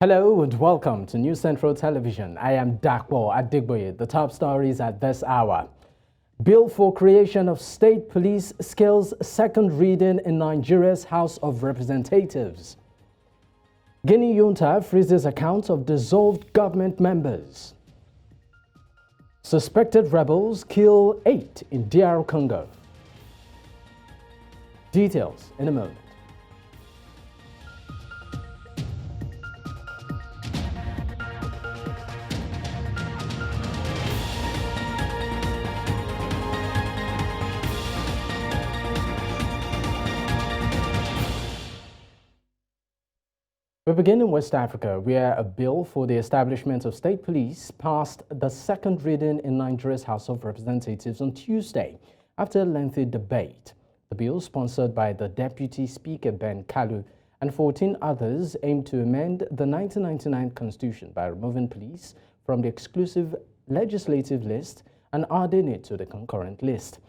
Hello and welcome to News Central Television. I am Dakbo Adigboye. The top stories at this hour. Bill for creation of state police scales second reading in Nigeria's House of Representatives. Guinea junta freezes accounts of dissolved government members. Suspected rebels kill 8 in DR Congo. Details in a moment. We begin in West Africa, where a bill for the establishment of state police passed the second reading in Nigeria's House of Representatives on Tuesday, after a lengthy debate. The bill, sponsored by the Deputy Speaker Ben Kalu and 14 others, aimed to amend the 1999 Constitution by removing police from the exclusive legislative list and adding it to the concurrent list.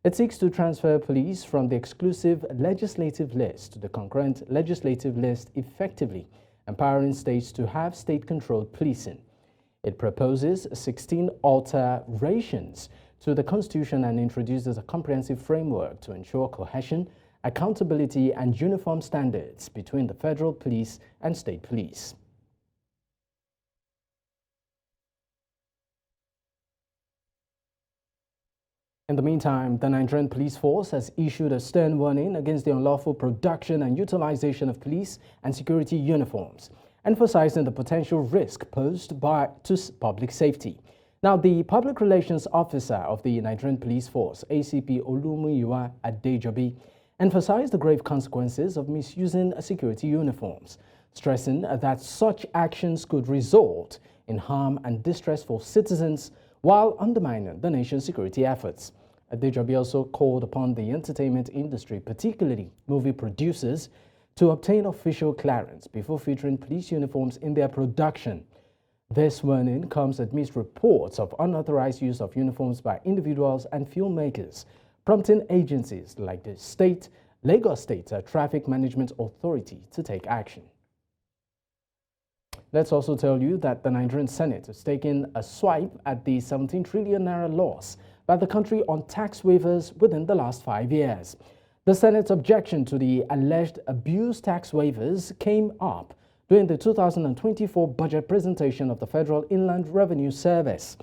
It seeks to transfer police from the exclusive legislative list to the concurrent legislative list, effectively empowering states to have state-controlled policing. It proposes 16 alterations to the Constitution and introduces a comprehensive framework to ensure cohesion, accountability, and uniform standards between the federal police and state police. In the meantime, the Nigerian police force has issued a stern warning against the unlawful production and utilization of police and security uniforms, emphasizing the potential risk posed to public safety. Now, the public relations officer of the Nigerian police force, ACP Olumuyiwa Adejobi, emphasized the grave consequences of misusing security uniforms, stressing that such actions could result in harm and distress for citizens while undermining the nation's security efforts. Adejobi also called upon the entertainment industry, particularly movie producers, to obtain official clearance before featuring police uniforms in their production. This warning comes amidst reports of unauthorized use of uniforms by individuals and filmmakers, prompting agencies like the Lagos State Traffic Management Authority to take action. Let's also tell you that the Nigerian Senate is taking a swipe at the 17 trillion naira loss by the country on tax waivers within the last 5 years. The Senate's objection to the alleged abuse tax waivers came up during the 2024 budget presentation of the Federal Inland Revenue Service.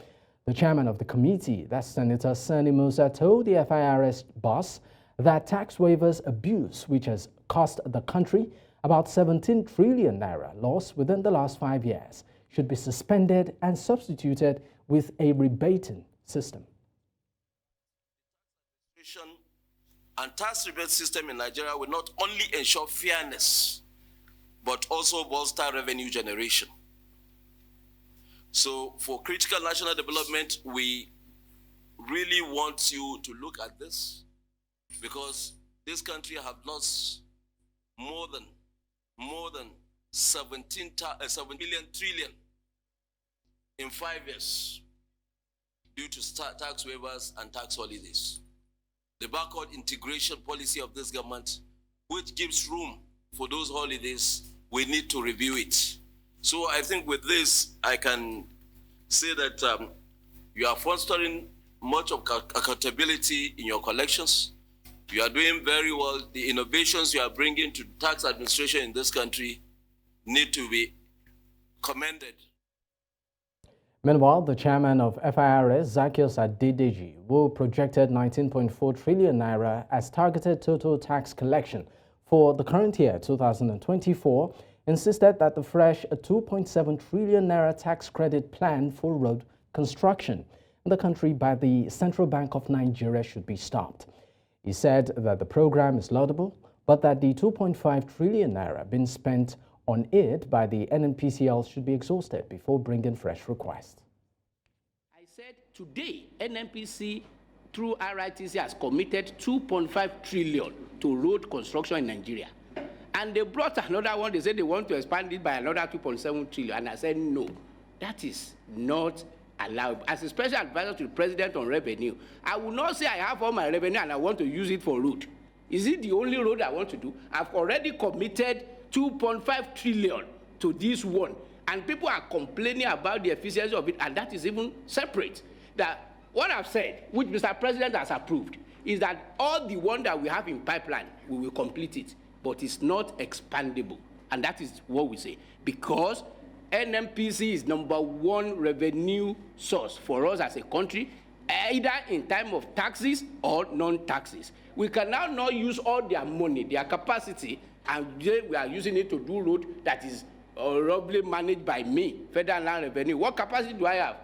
The chairman of the committee, that's Senator Sani Musa, told the FIRS boss that tax waivers abuse, which has cost the country about 17 trillion naira loss within the last 5 years, should be suspended and substituted with a rebating system. And tax rebate system in Nigeria will not only ensure fairness, but also bolster revenue generation. So for critical national development, we really want you to look at this, because this country have lost more than 7 billion trillion in 5 years due to tax waivers and tax holidays. The backward integration policy of this government, which gives room for those holidays, we need to review it. So I think with this, I can say that you are fostering much of accountability in your collections. You are doing very well. The innovations you are bringing to tax administration in this country need to be commended. Meanwhile, the chairman of FIRS, Zacchaeus Adedeji, who projected 19.4 trillion naira as targeted total tax collection for the current year, 2024, insisted that the fresh 2.7 trillion naira tax credit plan for road construction in the country by the Central Bank of Nigeria should be stopped. He said that the program is laudable, but that the 2.5 trillion naira being spent on it by the NNPCL should be exhausted before bringing fresh requests. I said today, NNPC through RITC has committed 2.5 trillion to road construction in Nigeria. And they brought another one. They said they want to expand it by another 2.7 trillion. And I said, no, that is not allowable. As a special advisor to the president on revenue, I will not say I have all my revenue and I want to use it for road. Is it the only road I want to do? I've already committed 2.5 trillion to this one. And people are complaining about the efficiency of it, and that is even separate. That what I've said, which Mr. President has approved, is that all the one that we have in pipeline, we will complete it, but it's not expandable. And that is what we say. Because NMPC is #1 revenue source for us as a country, either in time of taxes or non-taxes. We can now not use all their money, their capacity, and we are using it to do road that is roughly managed by me, Federal Land Revenue. What capacity do I have?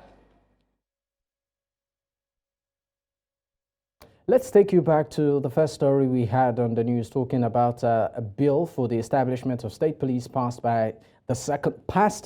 Let's take you back to the first story we had on the news, talking about a bill for the establishment of state police passed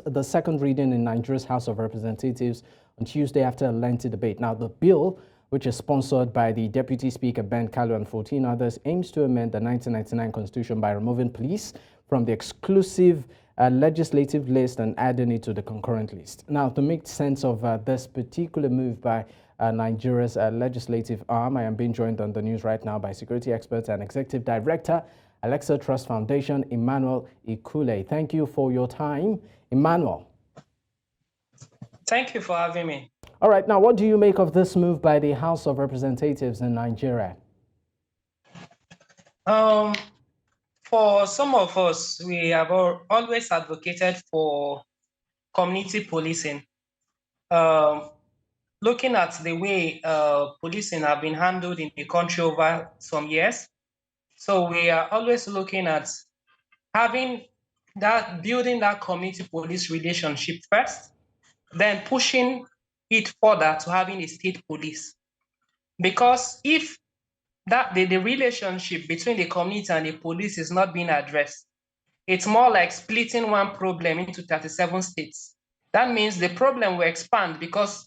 the second reading in Nigeria's House of Representatives on Tuesday after a lengthy debate. Now, the bill, which is sponsored by the Deputy Speaker Ben Kalu and 14 others, aims to amend the 1999 Constitution by removing police from the exclusive legislative list and adding it to the concurrent list. Now, to make sense of this particular move by Nigeria's legislative arm, I am being joined on the news right now by security expert and executive director, Alexa Trust Foundation, Emmanuel Ikule. Thank you for your time, Emmanuel. Thank you for having me. All right, now what do you make of this move by the House of Representatives in Nigeria? For some of us, we have always advocated for community policing. Looking at the way policing have been handled in the country over some years, so we are always looking at building that community police relationship first, then pushing it further to having a state police. Because if the relationship between the community and the police is not being addressed, it's more like splitting one problem into 37 states. That means the problem will expand because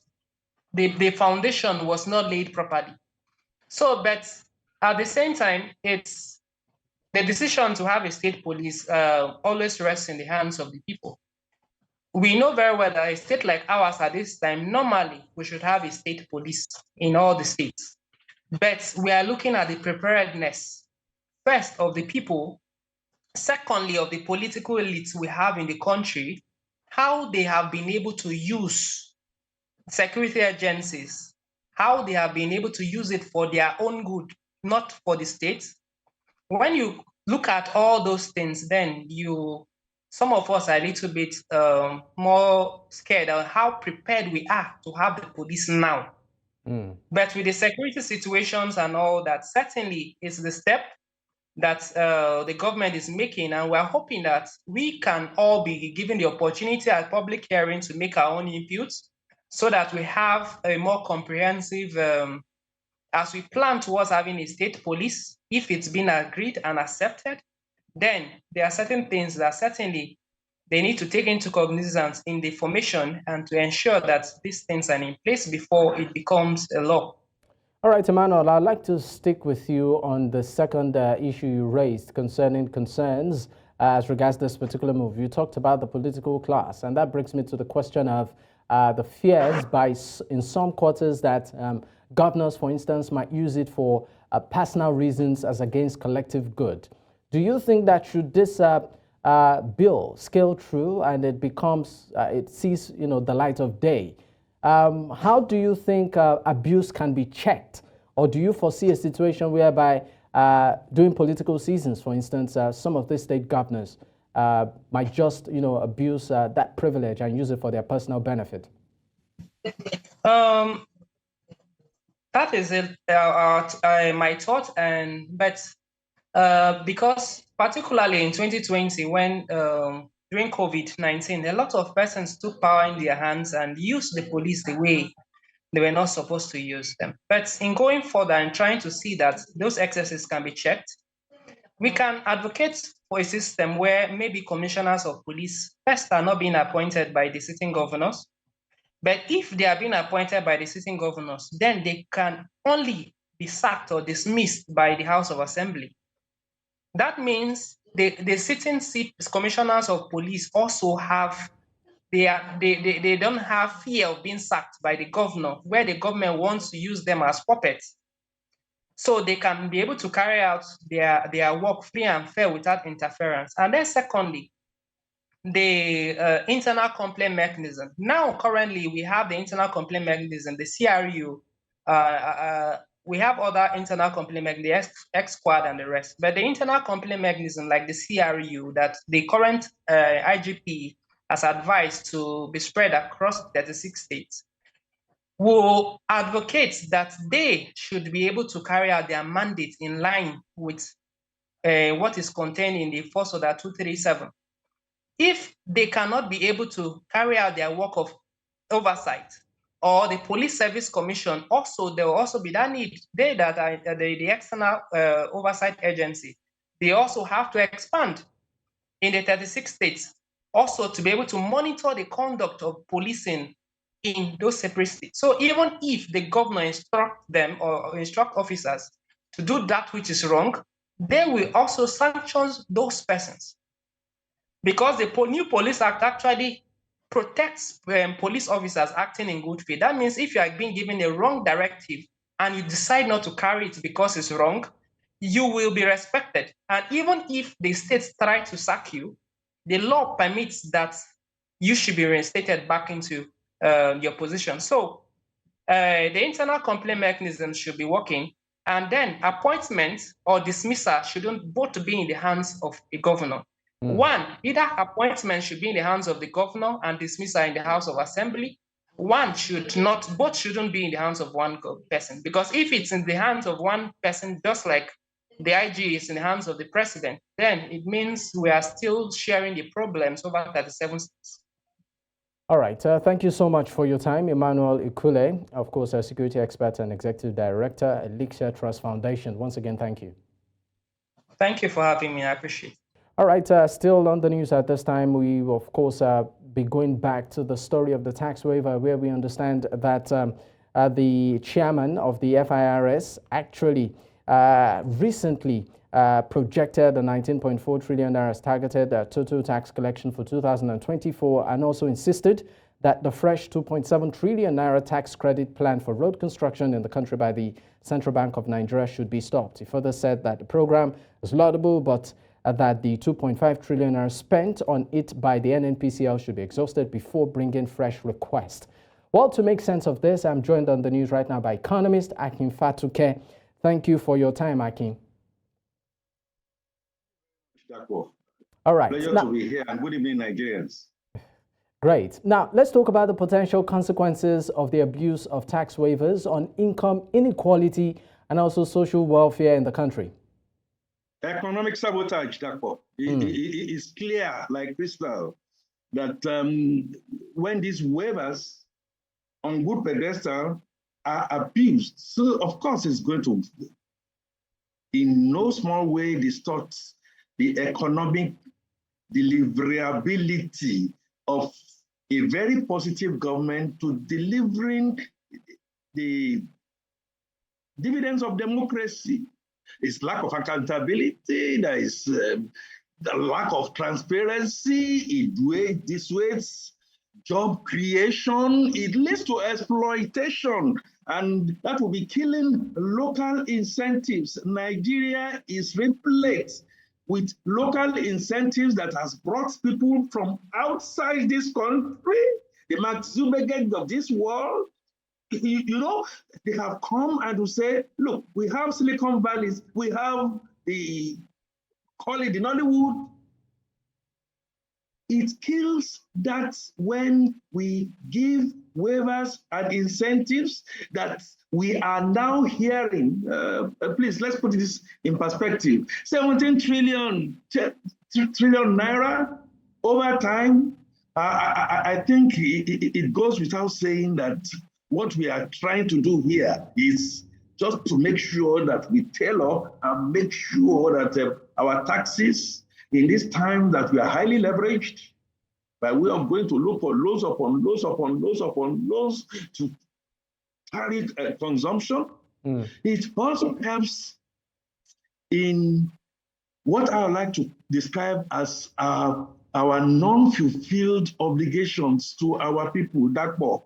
the foundation was not laid properly. So, but at the same time, it's the decision to have a state police always rests in the hands of the people. We know very well that a state like ours at this time, normally we should have a state police in all the states. But we are looking at the preparedness, first, of the people, secondly, of the political elites we have in the country, how they have been able to use security agencies, how they have been able to use it for their own good, not for the state. When you look at all those things, then some of us are a little bit more scared of how prepared we are to have the police now. But with the security situations and all that, certainly it's the step that the government is making, and we're hoping that we can all be given the opportunity at public hearing to make our own inputs so that we have a more comprehensive, as we plan towards having a state police, if it's been agreed and accepted, then there are certain things that certainly they need to take into cognizance in the formation and to ensure that these things are in place before it becomes a law. All right, Emmanuel, I'd like to stick with you on the second issue you raised concerning concerns as regards this particular move. You talked about the political class, and that brings me to the question of the fears in some quarters that governors, for instance, might use it for personal reasons as against collective good. Do you think that should this bill scale through and it sees the light of day, how do you think abuse can be checked? Or do you foresee a situation whereby during political seasons, for instance, some of the state governors might just abuse that privilege and use it for their personal benefit? That is my thought, but because particularly in 2020, when during COVID-19, a lot of persons took power in their hands and used the police the way they were not supposed to use them. But in going further and trying to see that those excesses can be checked, we can advocate for a system where maybe commissioners of police first are not being appointed by the sitting governors. But if they are being appointed by the sitting governors, then they can only be sacked or dismissed by the House of Assembly. That means the sitting commissioners of police also have, they don't have fear of being sacked by the governor, where the government wants to use them as puppets. So they can be able to carry out their work free and fair without interference. And then secondly, the internal complaint mechanism. Now, currently, we have the internal complaint mechanism, the CRU. We have other internal complaint mechanisms, the X-Squad and the rest. But the internal complaint mechanism, like the CRU, that the current IGP has advised to be spread across 36 states, will advocate that they should be able to carry out their mandate in line with what is contained in the first order 237. If they cannot be able to carry out their work of oversight, or the Police Service Commission, also there will also be that need. They that are the external oversight agency, they also have to expand in the 36 states, also to be able to monitor the conduct of policing in those separate states. So even if the governor instruct them or instruct officers to do that which is wrong, they will also sanction those persons. Because the new Police Act actually protects police officers acting in good faith. That means if you are being given a wrong directive and you decide not to carry it because it's wrong, you will be respected. And even if the states try to sack you, the law permits that you should be reinstated back into your position. So the internal complaint mechanism should be working, and then appointment or dismissal shouldn't both be in the hands of a governor. One, either appointment should be in the hands of the governor and dismissal in the House of Assembly. One should not, both shouldn't be in the hands of one person. Because if it's in the hands of one person, just like the IG is in the hands of the president, then it means we are still sharing the problems over 37 states. All right. Thank you so much for your time, Emmanuel Ikule, of course, a security expert and executive director at Elixir Trust Foundation. Once again, thank you. Thank you for having me. I appreciate it. All right. Still on the news at this time, we, of course, be going back to the story of the tax waiver, where we understand that the chairman of the FIRS actually recently projected a 19.4 trillion naira targeted total tax collection for 2024, and also insisted that the fresh 2.7 trillion naira tax credit plan for road construction in the country by the Central Bank of Nigeria should be stopped. He further said that the program is laudable, but that the 2.5 trillion naira spent on it by the NNPCL should be exhausted before bringing fresh requests. Well, to make sense of this, I'm joined on the news right now by economist Akin Fatuke. Thank you for your time, Akin. All right. Pleasure to be here, and good evening, Nigerians. Great. Now, let's talk about the potential consequences of the abuse of tax waivers on income inequality and also social welfare in the country. Economic sabotage, Dakpo. It is clear, like crystal, that when these waivers on good pedestal are abused, so of course it's going to, in no small way, distort the economic deliverability of a very positive government to delivering the dividends of democracy. It's lack of accountability, there is the lack of transparency, it dissuades job creation, it leads to exploitation, and that will be killing local incentives. Nigeria is replete with local incentives that has brought people from outside this country, the Mark Zuckerberg of this world. You know, they have come and will say, look, we have Silicon Valley, we have call it the Nollywood. It kills that when we give waivers and incentives that we are now hearing. Please, let's put this in perspective. 17 trillion naira over time. I think it goes without saying that what we are trying to do here is just to make sure that we tailor and make sure that our taxes in this time that we are highly leveraged by way of going to look for loans upon loans upon loans upon loans to carry consumption. It also helps in what I would like to describe as our non-fulfilled obligations to our people.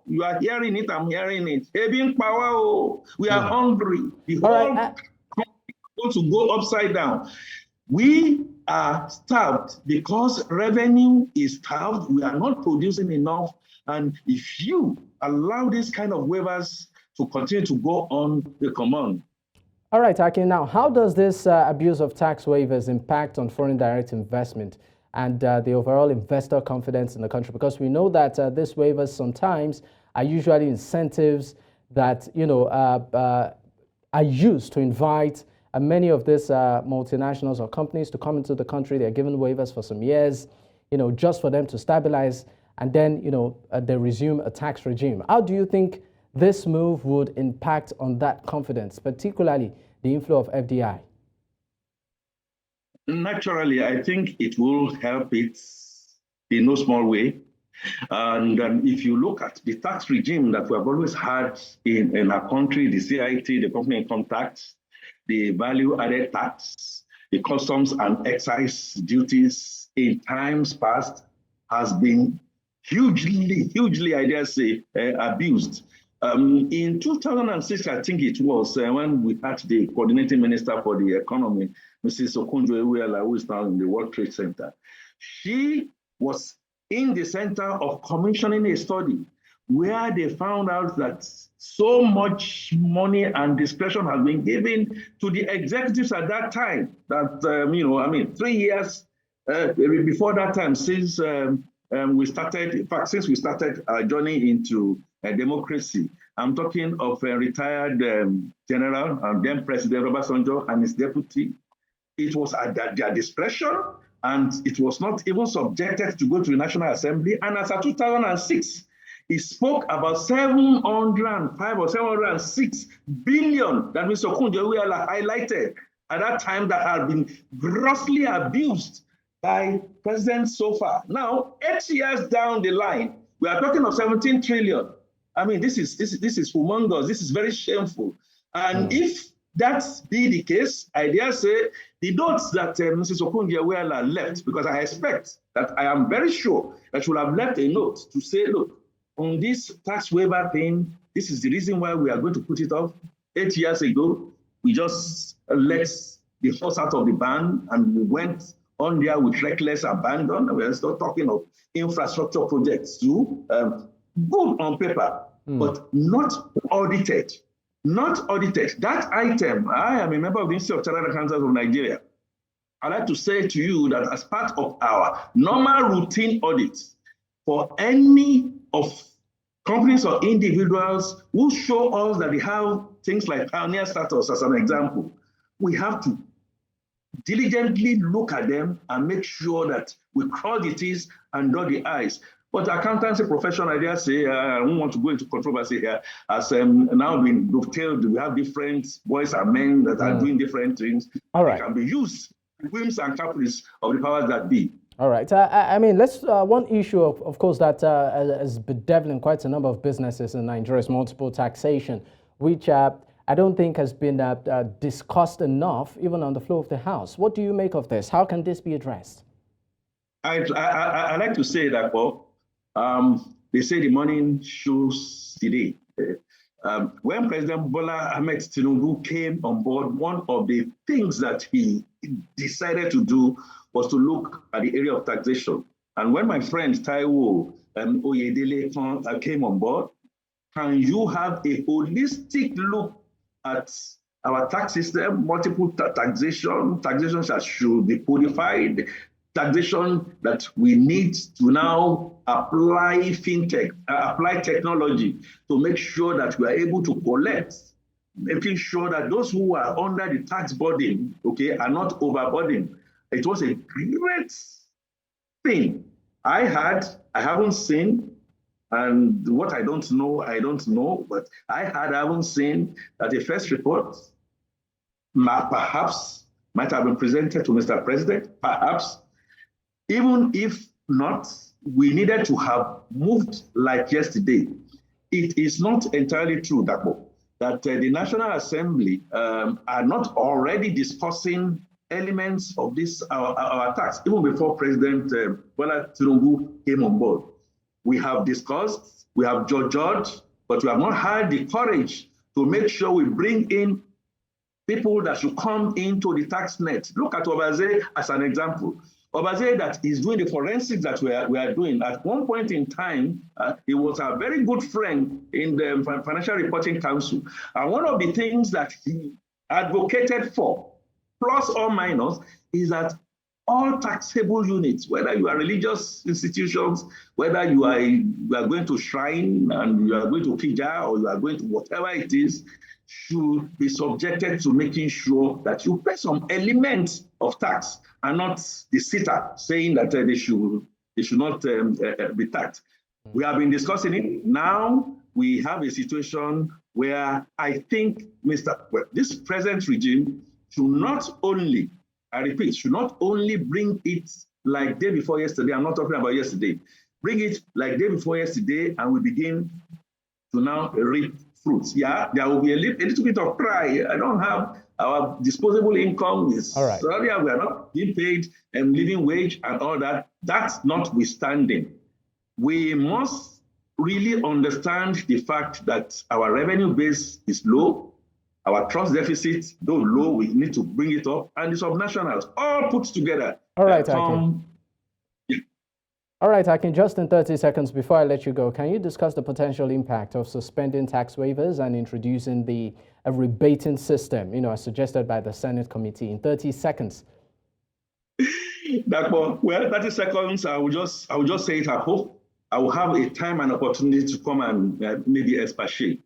You are hearing it, I'm hearing it. Having power, we are hungry. The whole country is going to go upside down. We are starved because revenue is starved. We are not producing enough. And if you allow this kind of waivers to continue to go on, they come on. All right, Akin, now how does this abuse of tax waivers impact on foreign direct investment and the overall investor confidence in the country? Because we know that these waivers sometimes are usually incentives that, are used to invite many of these multinationals or companies to come into the country. They're given waivers for some years, just for them to stabilize, and then, they resume a tax regime. How do you think this move would impact on that confidence, particularly the inflow of FDI? Naturally, I think it will help it in no small way. And if you look at the tax regime that we have always had in our country, the CIT, the company income tax, the value-added tax, the customs and excise duties in times past has been hugely, I dare say, abused. In 2006, I think it was, when we had the coordinating minister for the economy, Mrs. Okonjo-Iweala, who is now in the World Trade Center. She was in the center of commissioning a study where they found out that so much money and discretion has been given to the executives at that time that, 3 years before that time, since we started, in fact, since we started our journey into democracy. I'm talking of a retired general and then President Obasanjo and his deputy. It was at their discretion, and it was not even subjected to go to the National Assembly. And as of 2006, he spoke about 705 or 706 billion that Mr. Okonjo-Iweala highlighted at that time that had been grossly abused by presidents so far. Now, 8 years down the line, we are talking of 17 trillion. I mean, this is humongous. This is very shameful. And if that be the case, I dare say the notes that Mrs. Okonjo-Iweala left, because I expect that I am very sure that she will have left a note to say, look, on this tax waiver thing, this is the reason why we are going to put it off. 8 years ago, we just let the horse out of the barn and we went on there with reckless abandon. We're still talking of infrastructure projects too, good on paper, but not audited. Not audited. That item, I am a member of the Institute of Chartered Accountants of Nigeria. I'd like to say to you that as part of our normal routine audits for any of companies or individuals who show us that they have things like pioneer status as an example, we have to diligently look at them and make sure that we cross the T's and dot the I's. But accountancy profession, I dare say, I don't want to go into controversy here, has now been dovetailed. We have different boys and men that are doing different things. All right. They can be used, whims and caprice of the powers that be. All right. I mean, let's one issue, of course, that has bedeviling quite a number of businesses in Nigeria is multiple taxation, which I don't think has been discussed enough, even on the floor of the House. What do you make of this? How can this be addressed? I like to say that, well, they say the morning shows the day. When President Bola Ahmed Tinubu came on board, one of the things that he decided to do was to look at the area of taxation. And when my friend Taiwo Oyedele came on board, can you have a holistic look at our tax system, multiple taxation that should be codified, taxation that we need to now apply fintech, apply technology to make sure that we are able to collect, making sure that those who are under the tax burden, okay, are not overburdened. It was a great thing. I haven't seen, and what I don't know, but I haven't seen that the first report perhaps might have been presented to Mr. President, perhaps. Even if not, we needed to have moved like yesterday. It is not entirely true, Dapo, that the National Assembly are not already discussing elements of this, our tax, even before President Bola Tinubu came on board. We have discussed, we have judged, but we have not had the courage to make sure we bring in people that should come into the tax net. Look at Obaze as an example. Obaze that is doing the forensics that we are doing. At one point in time, he was a very good friend in the Financial Reporting Council. And one of the things that he advocated for, plus or minus, is that all taxable units, whether you are religious institutions, whether you are going to shrine and you are going to Kija or you are going to whatever it is, should be subjected to making sure that you pay some element of tax and not the sitter saying that they should not be taxed. We have been discussing it. Now we have a situation where I think this present regime should not only, I repeat, should not only bring it like day before yesterday. I'm not talking about yesterday. Bring it like day before yesterday, and we begin to now reap fruits. Yeah, there will be a little bit of cry. I don't have our disposable income. All right. Earlier, we are not being paid and living wage and all that. That's notwithstanding. We must really understand the fact that our revenue base is low. Our trust deficit, though low, we need to bring it up. And the subnationals, all put together. All right, Akin. All right, Akin, just in 30 seconds before I let you go, can you discuss the potential impact of suspending tax waivers and introducing a rebating system, as suggested by the Senate committee in 30 seconds? Well, 30 seconds, I will just say it. I hope I will have a time and opportunity to come and maybe expatiate.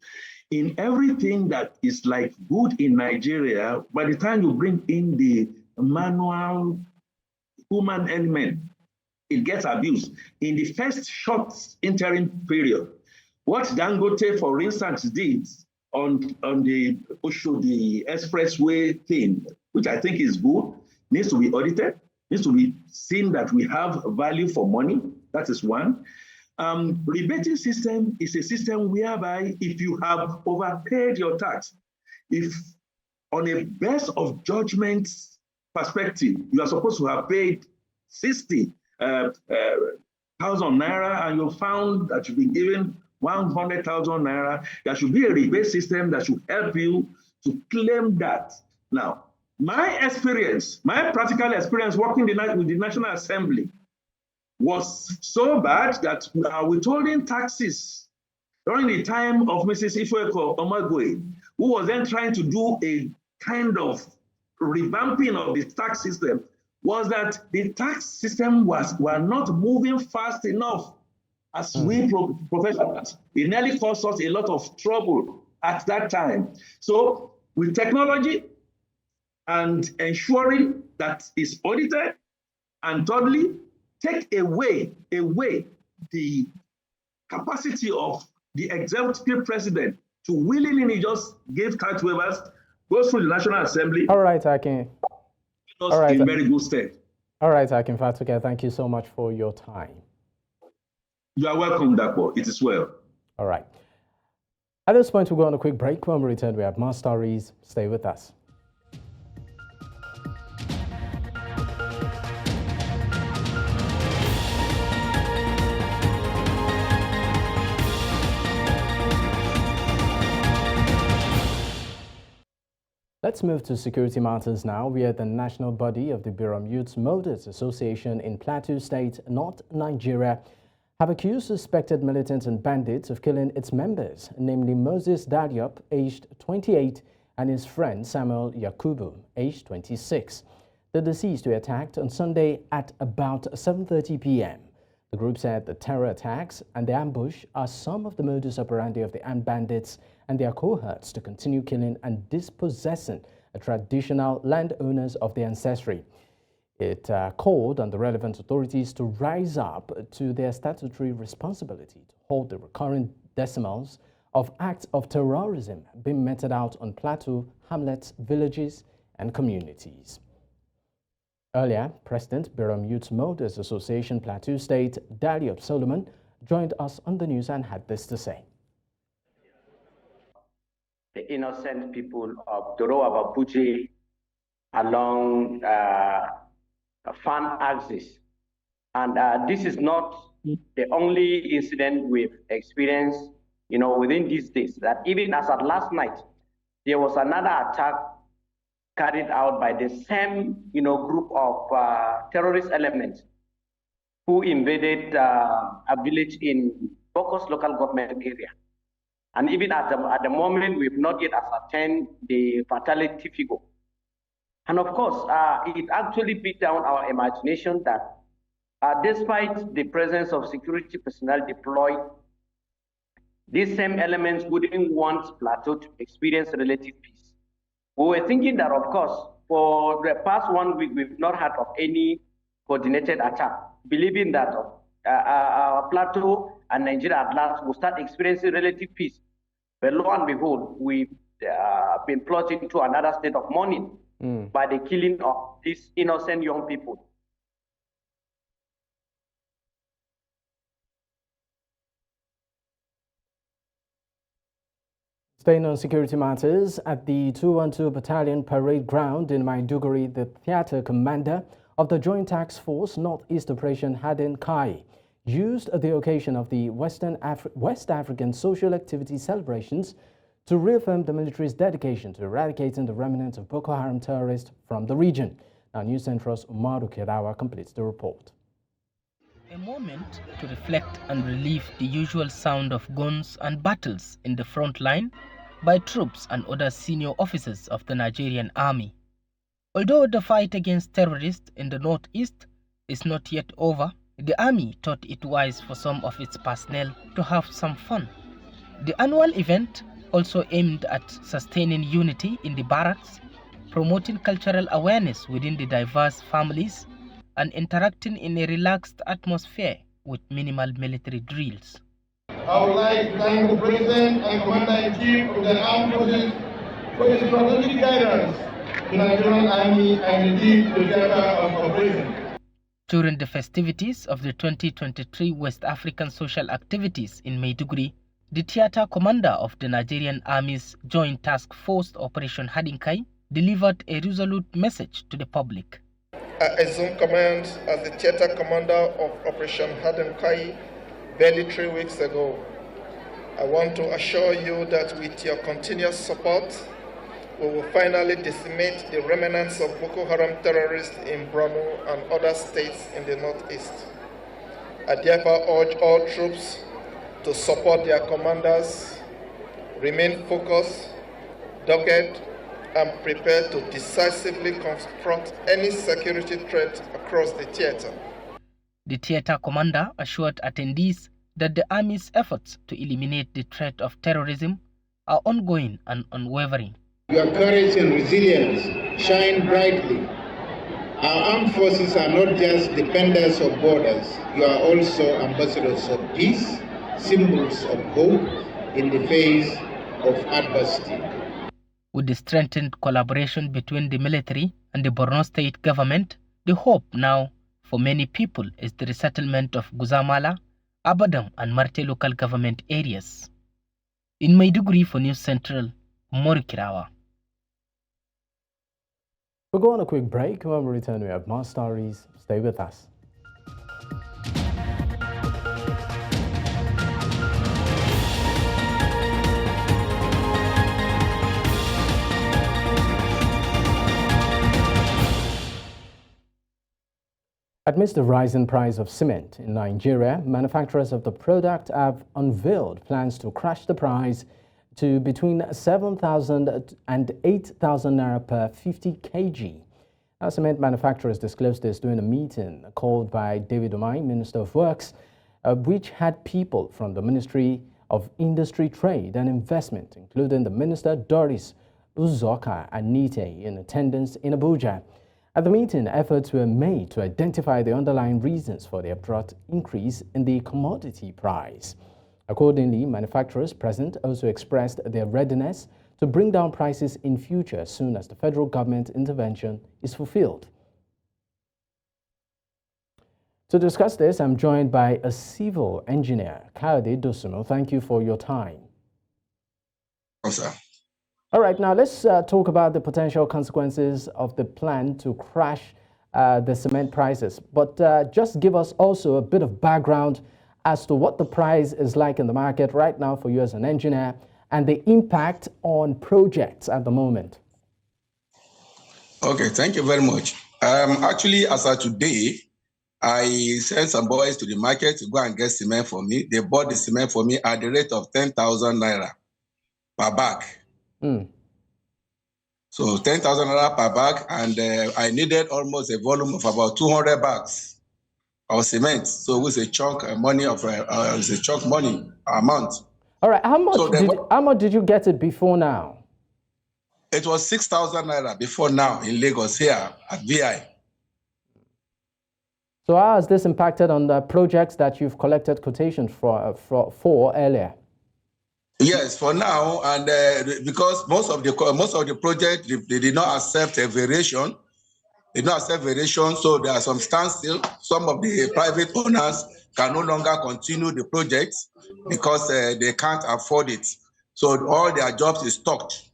In everything that is like good in Nigeria, by the time you bring in the manual human element, it gets abused. In the first short interim period, what Dangote, for instance, did on the Oshodi Expressway thing, which I think is good, needs to be audited, needs to be seen that we have value for money. That is one. Rebating system is a system whereby if you have overpaid your tax, if on a best of judgment perspective, you are supposed to have paid 60,000 naira and you found that you've been given 100,000 naira, there should be a rebate system that should help you to claim that. Now, my practical experience working with the National Assembly was so bad that we are withholding taxes during the time of Mrs. Ifeeko Omagwe, who was then trying to do a kind of revamping of the tax system, was that the tax system were not moving fast enough as we professionals. It nearly caused us a lot of trouble at that time. So with technology and ensuring that it's audited, and thirdly, take away the capacity of the executive president to willingly just give tax waivers, goes through the National Assembly. All right, Akin. All right, in very good state. All right, Akin Fatuke, thank you so much for your time. You are welcome, Dapo. It is well. All right. At this point, we'll go on a quick break. When we return, we have more stories. Stay with us. Let's move to security matters now, where the national body of the Biram Youth Molders Association in Plateau State, North Nigeria, have accused suspected militants and bandits of killing its members, namely Moses Dadiop, aged 28, and his friend Samuel Yakubu, aged 26. The deceased were attacked on Sunday at about 7:30 p.m. The group said the terror attacks and the ambush are some of the modus operandi of the armed bandits and their cohorts to continue killing and dispossessing traditional landowners of the ancestry. It called on the relevant authorities to rise up to their statutory responsibility to halt the recurring decimals of acts of terrorism being meted out on plateau hamlets, villages, and communities. Earlier, President Biram Youth Molders Association Plateau State, Daliop Solomon, joined us on the news and had this to say. The innocent people of Dorowa Babuji along fan axis. And this is not the only incident we've experienced, within these days, that even as at last night, there was another attack carried out by the same, group of terrorist elements who invaded a village in Bokos local government area. And even at the moment, we've not yet ascertained the fatality figure. And of course, it actually beat down our imagination that despite the presence of security personnel deployed, these same elements wouldn't want Plateau to experience relative peace. We were thinking that, of course, for the past 1 week, we've not heard of any coordinated attack, believing that Plateau and Nigeria at last will start experiencing relative peace. But lo and behold, we've been plunged into another state of mourning by the killing of these innocent young people. Staying on security matters, at the 212 Battalion Parade Ground in Maiduguri, the theater commander of the Joint Task Force Northeast Operation Haden Kai used the occasion of the West African Social Activity celebrations to reaffirm the military's dedication to eradicating the remnants of Boko Haram terrorists from the region. Now, News Central's Umaru Kirawa completes the report. A moment to reflect and relieve the usual sound of guns and battles in the front line by troops and other senior officers of the Nigerian army. Although the fight against terrorists in the northeast is not yet over, the army thought it wise for some of its personnel to have some fun. The annual event also aimed at sustaining unity in the barracks, promoting cultural awareness within the diverse families, and interacting in a relaxed atmosphere with minimal military drills. I would like to thank the President and Commander-in-Chief of the Armed Forces for his strategic guidance to the Nigerian Army and indeed the theater of operations. During the festivities of the 2023 West African Social Activities in Maiduguri, the theater commander of the Nigerian Army's Joint Task Force Operation Hadinkai delivered a resolute message to the public. I assumed command as the theater commander of Operation Hadinkai barely 3 weeks ago. I want to assure you that with your continuous support, we will finally decimate the remnants of Boko Haram terrorists in Borno and other states in the northeast. I therefore urge all troops to support their commanders, remain focused, dogged, and prepared to decisively confront any security threat across the theater. The theater commander assured attendees that the Army's efforts to eliminate the threat of terrorism are ongoing and unwavering. Your courage and resilience shine brightly. Our armed forces are not just defenders of borders, you are also ambassadors of peace, symbols of hope in the face of adversity. With the strengthened collaboration between the military and the Borno state government, the hope now for many people is the resettlement of Guzamala, Abadam and Marte local government areas. In Maiduguri for News Central, Morikirawa. We'll go on a quick break. When we return, we have more stories. Stay with us. Amidst the rising price of cement in Nigeria, manufacturers of the product have unveiled plans to crash the price to between 7,000 and 8,000 naira per 50 kg. Now, cement manufacturers disclosed this during a meeting called by David Omai, Minister of Works, which had people from the Ministry of Industry, Trade and Investment, including the Minister Doris Uzoka Anite, in attendance in Abuja. At the meeting, efforts were made to identify the underlying reasons for the abrupt increase in the commodity price. Accordingly, manufacturers present also expressed their readiness to bring down prices in future as soon as the federal government intervention is fulfilled. To discuss this, I'm joined by a civil engineer, Kayode Dosumo. Thank you for your time. Oh, sir. All right, now let's talk about the potential consequences of the plan to crash the cement prices. But just give us also a bit of background as to what the price is like in the market right now for you as an engineer and the impact on projects at the moment. Okay, thank you very much. Actually, as of today, I sent some boys to the market to go and get cement for me. They bought the cement for me at the rate of 10,000 naira per bag. So 10,000 naira per bag, and I needed almost a volume of about 200 bags of cement. So it was a chunk money of it's a chunk money amount. All right, how much did you get it before now? It was 6,000 naira before now in Lagos here at VI. So how has this impacted on the projects that you've collected quotations for earlier? Yes, for now, and because most of the project they did not accept a variation, so there are some standstill. Some of the private owners can no longer continue the project because they can't afford it. So all their jobs is stopped.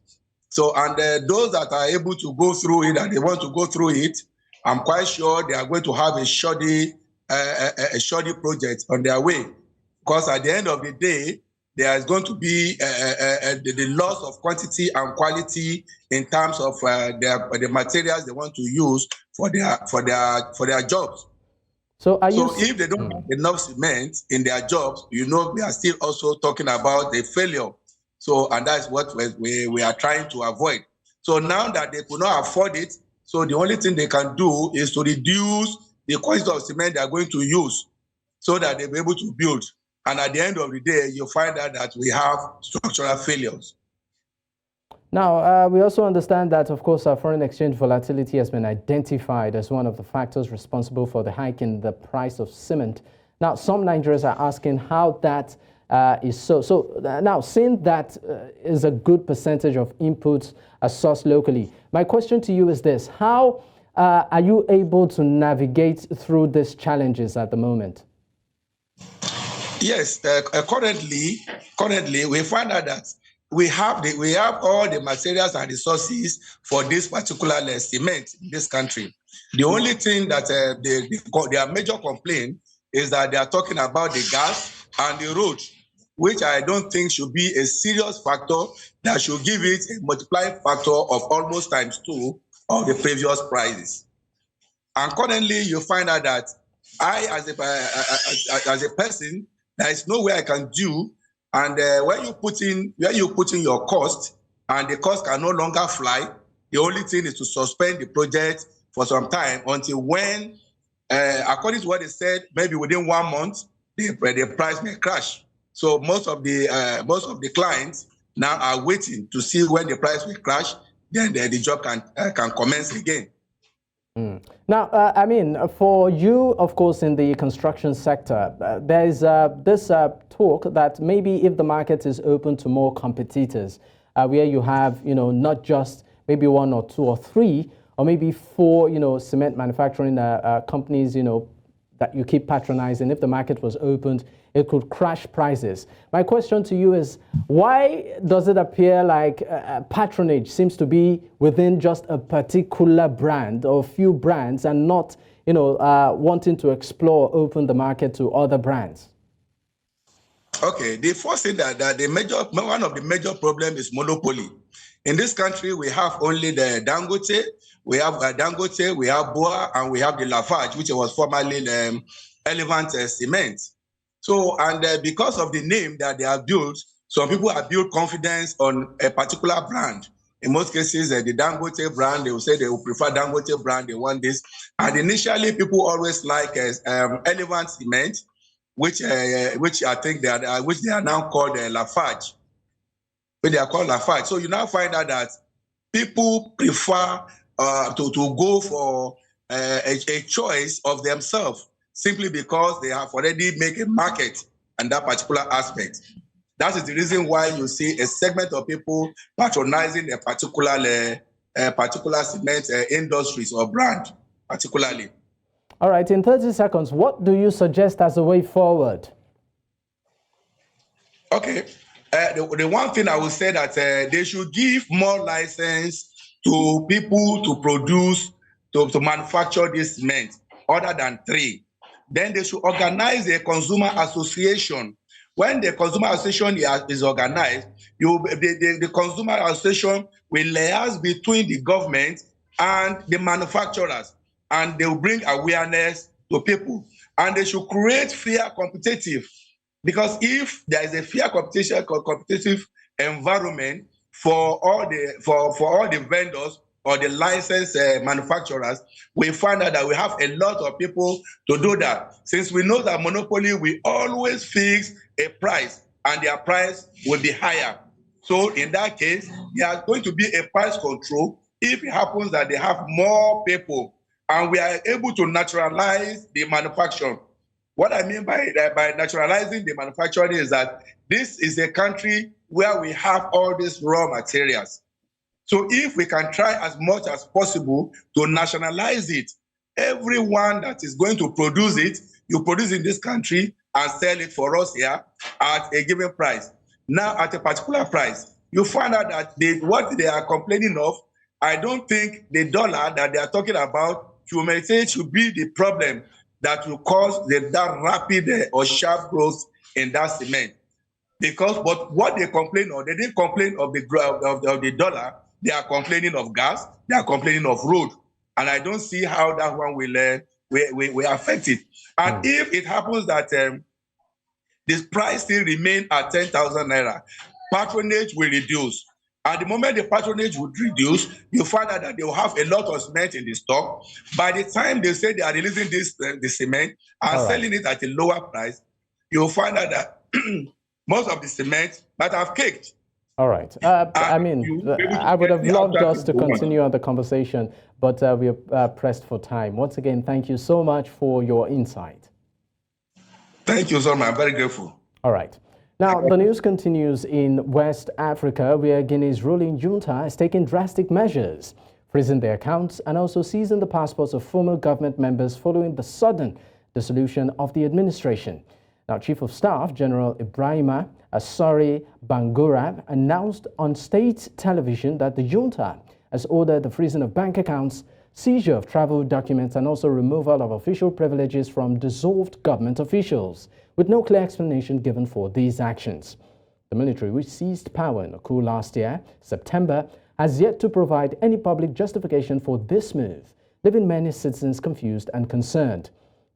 So, and those that are able to go through it and they want to go through it, I'm quite sure they are going to have a shoddy project on their way. Because at the end of the day, there is going to be the loss of quantity and quality in terms of the materials they want to use for their jobs. So if they don't have enough cement in their jobs, we are still also talking about the failure. So, and that's what we are trying to avoid. So now that they could not afford it, so the only thing they can do is to reduce the quantity of cement they are going to use so that they'll be able to build. And at the end of the day, you find out that we have structural failures. Now, we also understand that, of course, our foreign exchange volatility has been identified as one of the factors responsible for the hike in the price of cement. Now, some Nigerians are asking how that is so. So now, seeing that is a good percentage of inputs are sourced locally, my question to you is this: how are you able to navigate through these challenges at the moment? Yes, currently we find out that we have all the materials and resources for this particular cement in this country. The only thing that their major complaint is that they are talking about the gas and the road, which I don't think should be a serious factor that should give it a multiplying factor of almost ×2 of the previous prices. And currently, you find out that I, as a person, there is no way I can do. And when you put in your cost, and the cost can no longer fly, the only thing is to suspend the project for some time until when, according to what they said, maybe within 1 month, the price may crash. So most of the clients now are waiting to see when the price will crash, then the job can commence again. Now, I mean, for you, of course, in the construction sector, there is this talk that maybe if the market is open to more competitors, where you have, not just maybe 1 or 2 or 3, or maybe 4, cement manufacturing companies, that you keep patronizing, if the market was opened, it could crash prices. My question to you is, why does it appear like patronage seems to be within just a particular brand or few brands and not, wanting to explore, open the market to other brands? Okay, the first thing that one of the major problems is monopoly. In this country, we have only the Dangote, we have Boa, and we have the Lafarge, which was formerly Relevant Cement. So, and because of the name that they have built, some people have built confidence on a particular brand. In most cases, the Dangote brand, they will say they will prefer Dangote brand, they want this. And initially, people always like Relevant Cement, which I think they are now called Lafarge. But they are called Lafarge. So you now find out that people prefer to go for a choice of themselves simply because they have already made a market in that particular aspect. That is the reason why you see a segment of people patronizing a particular cement industries or brand, particularly. All right, in 30 seconds, what do you suggest as a way forward? Okay. The one thing I would say that they should give more license to people to produce, to manufacture this cement, other than 3. Then they should organize a consumer association. When the consumer association is organized, the consumer association will liaise between the government and the manufacturers, and they will bring awareness to people. And they should create fair competitive, because if there is a fair competitive environment for all the vendors or the licensed manufacturers, we find out that we have a lot of people to do that. Since we know that monopoly will always fix a price, and their price will be higher. So in that case, there are going to be a price control if it happens that they have more people, and we are able to naturalize the manufacturing. What I mean by naturalizing the manufacturing is that this is a country where we have all these raw materials. So if we can try as much as possible to nationalize it, everyone that is going to produce it, you produce in this country and sell it for us here at a given price. Now at a particular price, you find out that what they are complaining of, I don't think the dollar that they are talking about should be the problem that will cause that rapid or sharp growth in that cement. But what they complain of, they didn't complain of the dollar. They are complaining of gas. They are complaining of road, and I don't see how that one will affect it. And if it happens that this price still remain at 10,000 naira, patronage will reduce. At the moment the patronage would reduce, you find out that they will have a lot of cement in the stock. By the time they say they are releasing the cement and selling it at a lower price, you'll find out that most of the cement might have caked. All right. I would have loved us to continue on the conversation, but we are pressed for time. Once again, thank you so much for your insight. Thank you so much. I'm very grateful. All right. Now, the news continues in West Africa, where Guinea's ruling junta has taken drastic measures, freezing their accounts and also seizing the passports of former government members following the sudden dissolution of the administration. Now, Chief of Staff General Ibrahima Asari Bangura announced on state television that the junta has ordered the freezing of bank accounts, seizure of travel documents, and also removal of official privileges from dissolved government officials, with no clear explanation given for these actions. The military, which seized power in a coup last year, September, has yet to provide any public justification for this move, leaving many citizens confused and concerned.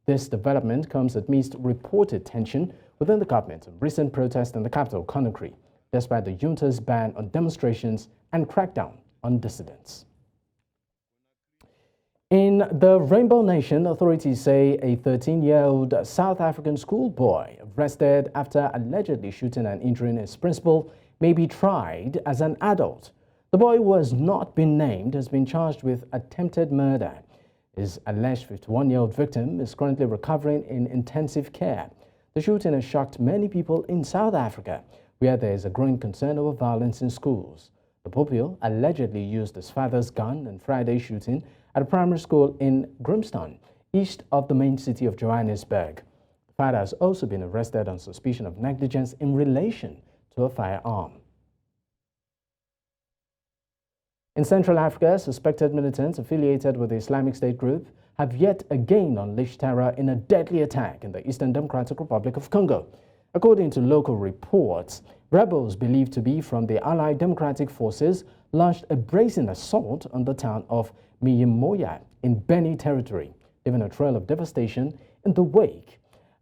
This development comes amidst reported tension within the government and recent protests in the capital, Conakry, despite the junta's ban on demonstrations and crackdown on dissidents. In the Rainbow Nation, authorities say a 13-year-old South African schoolboy arrested after allegedly shooting and injuring his principal may be tried as an adult. The boy, who has not been named, has been charged with attempted murder. His alleged 51-year-old victim is currently recovering in intensive care. The shooting has shocked many people in South Africa, where there is a growing concern over violence in schools. The pupil allegedly used his father's gun in Friday's shooting at a primary school in Grimston, east of the main city of Johannesburg. The father has also been arrested on suspicion of negligence in relation to a firearm. In Central Africa, suspected militants affiliated with the Islamic State group have yet again unleashed terror in a deadly attack in the Eastern Democratic Republic of Congo. According to local reports, rebels believed to be from the Allied Democratic Forces launched a brazen assault on the town of Miyimoya in Beni territory, leaving a trail of devastation in the wake.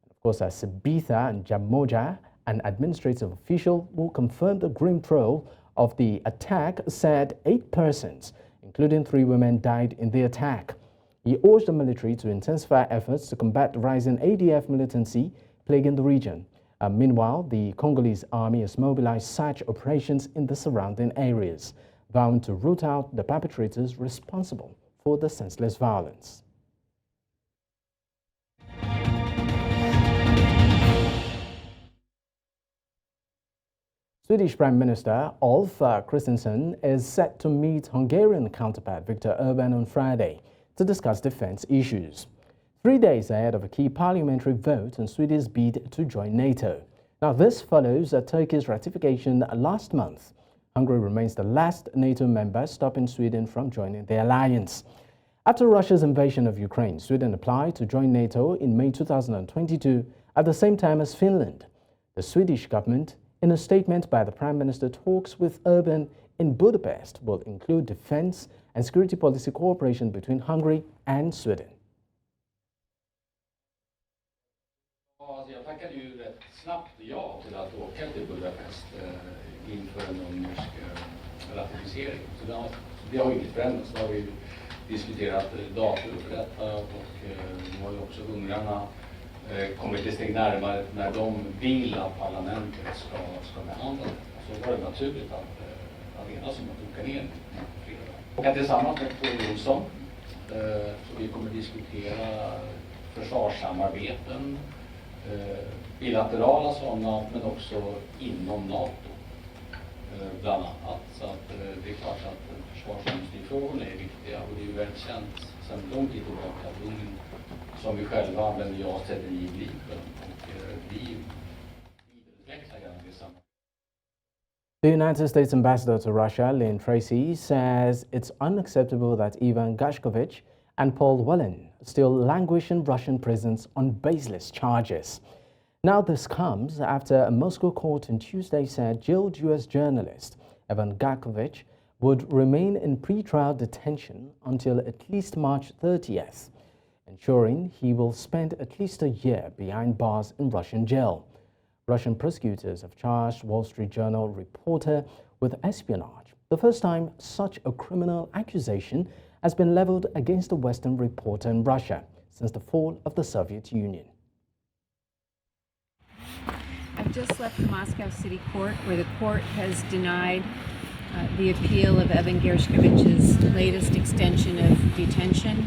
Of course, Sibitha and Jamoja, an administrative official who confirmed the grim trail of the attack, said 8 persons, including 3 women, died in the attack. He urged the military to intensify efforts to combat the rising ADF militancy plaguing the region. Meanwhile, the Congolese army has mobilized search operations in the surrounding areas, vowing to root out the perpetrators responsible for the senseless violence. Swedish Prime Minister Ulf Kristersson is set to meet Hungarian counterpart Viktor Orbán on Friday to discuss defense issues, 3 days ahead of a key parliamentary vote on Sweden's bid to join NATO. Now, this follows Turkey's ratification last month. Hungary remains the last NATO member, stopping Sweden from joining the alliance. After Russia's invasion of Ukraine, Sweden applied to join NATO in May 2022 at the same time as Finland. The Swedish government, in a statement by the Prime Minister, talks with Orbán in Budapest will include defense and security policy cooperation between Hungary and Sweden. Jag tackade ju rätt snabbt ja till att åka till Budapest inför en ungersk ratificering. Så det har ju inte förändrats. Så har vi diskuterat datum för detta och nu har ju också ungrarna kommit ett steg närmare när de vill att parlamentet ska behandla det. Så var det naturligt att enas om att åka ner på fredag. Och tillsammans med Paul Jonsson så vi kommer diskutera försvarssamarbeten, bilaterala sådana, men också inom NATO bland annat. Så att det är klart att försvarsindustrifrågorna är viktiga och det är ju väldigt känt sedan lång tid tillbaka att Ungern, som vi själva använder JAS-39 Gripen och vi vidareutvecklar gärna det samma. The United States ambassador to Russia, Lynn Tracy, says it's unacceptable that Ivan Gashkovich and Paul Whelan still languish in Russian prisons on baseless charges. Now this comes after a Moscow court on Tuesday said jailed U.S. journalist Ivan Gashkovich would remain in pre-trial detention until at least March 30th, ensuring he will spend at least a year behind bars in Russian jail. Russian prosecutors have charged Wall Street Journal reporter with espionage, the first time such a criminal accusation has been leveled against a Western reporter in Russia since the fall of the Soviet Union. I've just left the Moscow City Court, where the court has denied the appeal of Evan Gershkovich's latest extension of detention.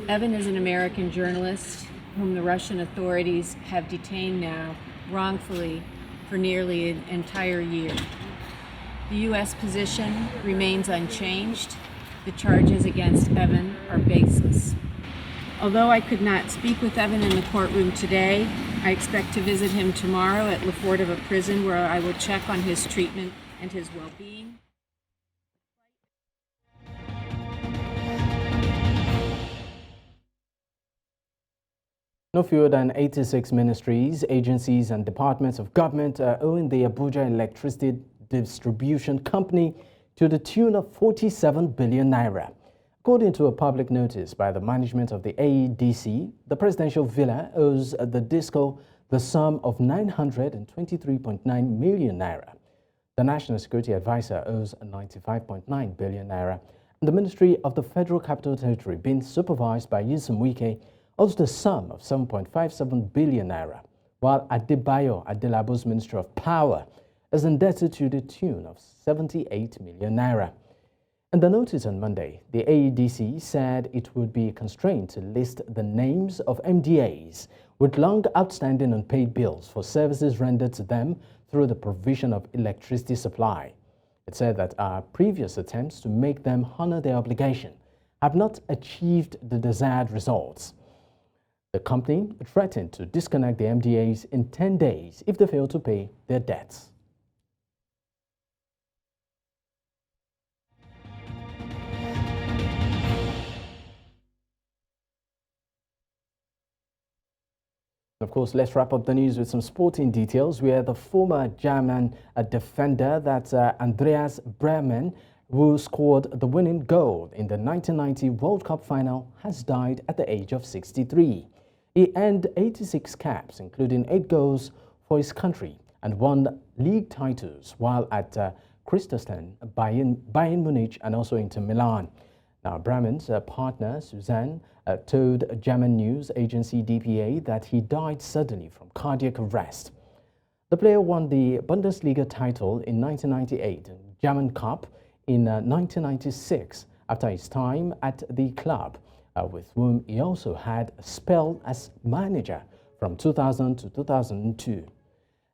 Evan is an American journalist whom the Russian authorities have detained now wrongfully for nearly an entire year. The U.S. position remains unchanged. The charges against Evan are baseless. Although I could not speak with Evan in the courtroom today, I expect to visit him tomorrow at Lefordova Prison, where I will check on his treatment and his well-being. No fewer than 86 ministries, agencies and departments of government are owing the Abuja Electricity Distribution Company to the tune of 47 billion naira. According to a public notice by the management of the AEDC, the presidential villa owes the DISCO the sum of 923.9 million naira. The National Security Advisor owes 95.9 billion naira. And the Ministry of the Federal Capital Territory, being supervised by Nyesom Wike, owes the sum of 7.57 billion naira, while Adebayo Adelabu's Ministry of Power is indebted to the tune of 78 million naira. In the notice on Monday, the AEDC said it would be constrained to list the names of MDAs with long outstanding unpaid bills for services rendered to them through the provision of electricity supply. It said that our previous attempts to make them honor their obligation have not achieved the desired results. The company threatened to disconnect the MDAs in 10 days if they fail to pay their debts. Of course, let's wrap up the news with some sporting details, where the former German defender, that's Andreas Brehme, who scored the winning goal in the 1990 World Cup final, has died at the age of 63. He earned 86 caps, including 8 goals for his country, and won league titles while at Kaiserslautern, Bayern Munich, and also Inter Milan. Now, Brehme's partner, Susanne, told German news agency DPA that he died suddenly from cardiac arrest. The player won the Bundesliga title in 1998 and German Cup in 1996 after his time at the club, with whom he also had a spell as manager from 2000 to 2002.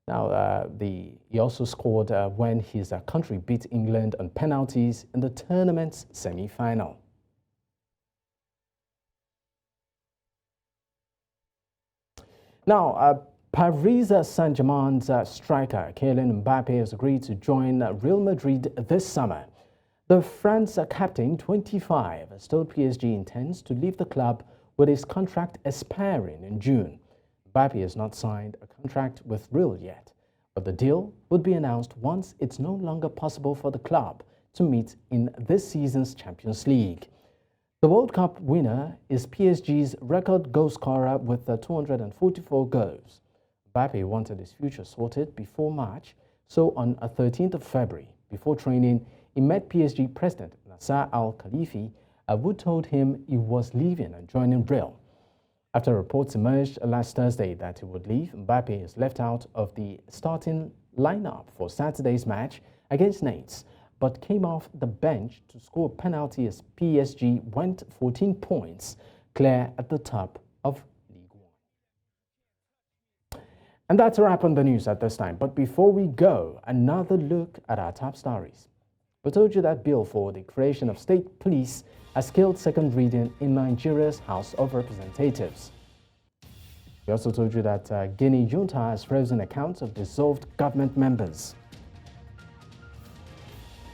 Now, he also scored when his country beat England on penalties in the tournament's semi-final. Now, Paris Saint-Germain's striker Kylian Mbappe has agreed to join Real Madrid this summer. The France captain, 25, has told PSG intends to leave the club with his contract expiring in June. Mbappe has not signed a contract with Real yet, but the deal would be announced once it's no longer possible for the club to meet in this season's Champions League. The World Cup winner is PSG's record goal scorer with 244 goals. Mbappe wanted his future sorted before March, so on 13th of February, before training, he met PSG president Nasser Al-Khelaifi, who told him he was leaving and joining Real. After reports emerged last Thursday that he would leave, Mbappe is left out of the starting lineup for Saturday's match against Nantes, but came off the bench to score a penalty as PSG went 14 points clear at the top of League One. And that's a wrap on the news at this time. But before we go, another look at our top stories. We told you that bill for the creation of state police has killed second reading in Nigeria's House of Representatives. We also told you that Guinea junta has frozen accounts of dissolved government members.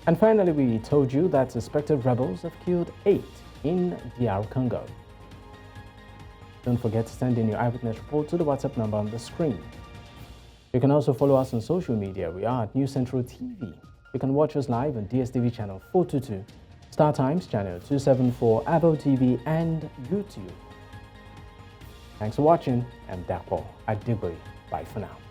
And finally, we told you that suspected rebels have killed 8 in DR Congo. Don't forget to send in your eyewitness report to the WhatsApp number on the screen. You can also follow us on social media. We are at News Central TV. You can watch us live on DSTV channel 422, Star Times channel 274, Apple TV, and YouTube. Thanks for watching. I'm Dapo Adigboy. Bye for now.